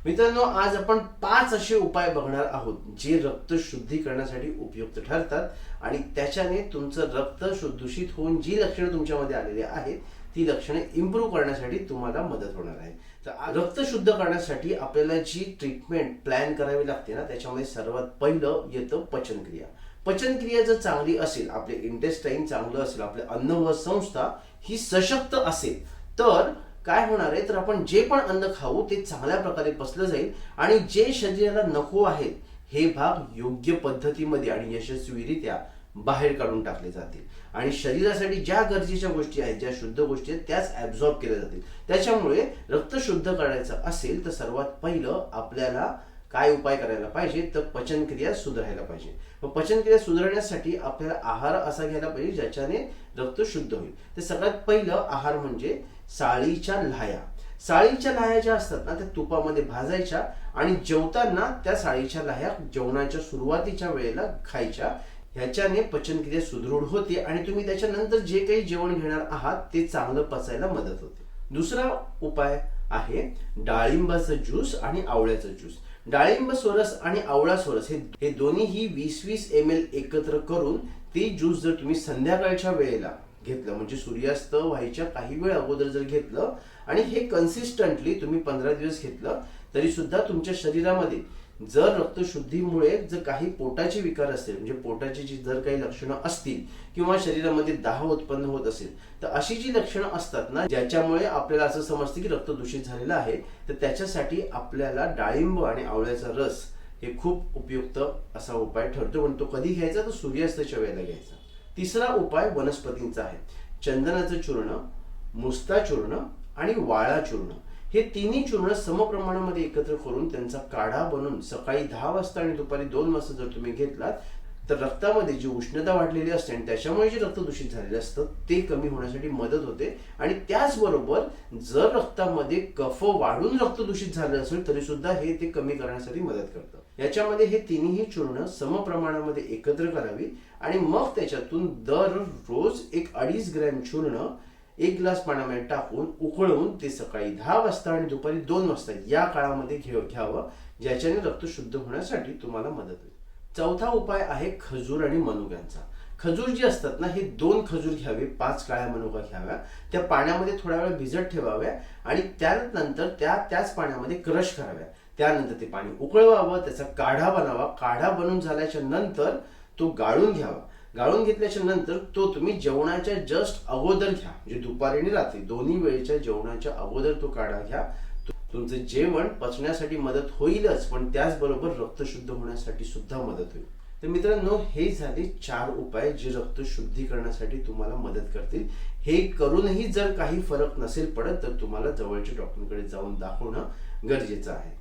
मित्रांनो, आज आपण 5 असे उपाय बघणार आहोत जे रक्त शुद्धीकरणासाठी उपयुक्त ठरतात आणि त्याच्याने तुमचं रक्त दूषित होऊन जी लक्षणं तुमच्यामध्ये आलेली आहेत ती लक्षणे इम्प्रूव्ह करण्यासाठी तुम्हाला मदत होणार आहे. तर रक्त शुद्ध करण्यासाठी आपल्याला जी ट्रीटमेंट प्लॅन करावी लागते ना, त्याच्यामध्ये सर्वात पहिलं येतं पचनक्रिया. पचनक्रिया जर चांगली असेल, आपले इंटेस्टाईन चांगलं असेल, आपले अन्न व संस्था ही सशक्त असेल, तर काय होणार आहे, तर आपण जे पण अन्न खाऊ ते चांगल्या प्रकारे पचलं जाईल आणि जे शरीराला नको आहेत हे भाग योग्य पद्धतीमध्ये आणि यशस्वीरित्या बाहेर काढून टाकले जातील आणि शरीरासाठी ज्या गरजेच्या गोष्टी आहेत, ज्या शुद्ध गोष्टी आहेत, त्याच ऍब्झॉर्ब केल्या जातील. त्याच्यामुळे रक्त शुद्ध करायचं असेल तर सर्वात पहिलं आपल्याला काय उपाय करायला पाहिजे, तर पचनक्रिया सुधारायला पाहिजे. मग पचनक्रिया सुधारण्यासाठी आपल्याला आहार असा घ्यायला पाहिजे ज्याच्याने रक्त शुद्ध होईल. तर सगळ्यात पहिलं आहार म्हणजे साळीच्या लाह्या. साळीच्या लाह्या ज्या असतात ना, त्या तुपामध्ये भाजायच्या आणि जेवताना त्या साळीच्या लाह्या जेवणाच्या सुरुवातीच्या वेळेला खायच्या. ह्याच्याने पचनक्रिया सुदृढ होते आणि तुम्ही त्याच्यानंतर जे काही जेवण घेणार आहात ते चांगलं पचायला मदत होते. दुसरा उपाय आहे डाळिंबाचं ज्यूस आणि आवळ्याचं ज्यूस. डाळिंब सोरस आणि आवळा सोरस हे दोन्हीही 20-20 ml एकत्र करून ते ज्यूस जर तुम्ही संध्याकाळच्या वेळेला घेतलं, म्हणजे सूर्यास्त व्हायच्या काही वेळ अगोदर जर घेतलं आणि हे कन्सिस्टंटली तुम्ही 15 दिवस घेतलं, तरी सुद्धा तुमच्या शरीरामध्ये जर रक्तशुद्धीमुळे जर काही पोटाचे विकार असतील, म्हणजे पोटाची जी जर काही लक्षणं असतील किंवा शरीरामध्ये दाह उत्पन्न होत असेल, तर अशी जी लक्षणं असतात ना, ज्याच्यामुळे आपल्याला असं समजतं की रक्त दूषित झालेलं आहे, तर त्याच्यासाठी आपल्याला डाळिंब आणि आवळ्याचा रस हे खूप उपयुक्त असा उपाय ठरतो. पण तो कधी घ्यायचा, तर सूर्यास्ताच्या वेळेला घ्यायचा. तिसरा उपाय वनस्पतींचा आहे. चंदनाचं चूर्ण, मुस्ता चूर्ण आणि वाळा चूर्ण हे तिन्ही चूर्ण समप्रमाणामध्ये एकत्र करून त्यांचा काढा बनवून सकाळी 10 वाजता आणि दुपारी 2 वाजता जर तुम्ही घेतलात, तर रक्तामध्ये जी उष्णता वाढलेली असते आणि त्याच्यामुळे जे रक्त दूषित झालेलं असतं ते कमी होण्यासाठी मदत होते. आणि त्याचबरोबर जर रक्तामध्ये कफ वाढून रक्त दूषित झालं असेल तरी सुद्धा हे ते कमी करण्यासाठी मदत करतं. याच्यामध्ये हे तिन्ही चूर्ण समप्रमाणामध्ये एकत्र करावी आणि मग त्याच्यातून दररोज 1-2.5 ग्रॅम चूर्ण 1 ग्लास पाण्यामध्ये टाकून उकळवून ते सकाळी 10 वाजता आणि दुपारी 2 वाजता या काळामध्ये घ्यावं, ज्याच्याने रक्त शुद्ध होण्यासाठी तुम्हाला मदत होईल. चौथा उपाय आहे खजूर आणि मनुक्यांचा. खजूर जे असतात ना, हे 2 खजूर घ्यावे, 5 काळ्या मनुका घ्याव्या, त्या पाण्यामध्ये थोडा वेळ भिजत ठेवाव्या आणि त्यानंतर त्याच पाण्यामध्ये क्रश कराव्या. त्यानंतर ते पाणी उकळवावं, त्याचा काढा बनावा. काढा बनून झाल्याच्या नंतर तो गाळून घ्यावा. गाळून घेतल्याच्या नंतर तो तुम्ही जेवणाच्या जस्ट अगोदर घ्या, म्हणजे दुपारी आणि रात्री दोन्ही वेळेच्या जेवणाच्या अगोदर तो काढा घ्या. तुमचं जेवण पचण्यासाठी मदत होईलच, पण त्याचबरोबर रक्त शुद्ध होण्यासाठी सुद्धा मदत होईल. तर मित्रांनो, हे झाले 4 उपाय जे रक्त शुद्धीकरणासाठी तुम्हाला मदत करतील. हे करूनही जर काही फरक नसेल पडत, तर तुम्हाला जवळच्या डॉक्टरकडे जाऊन दाखवणं गरजेचं आहे.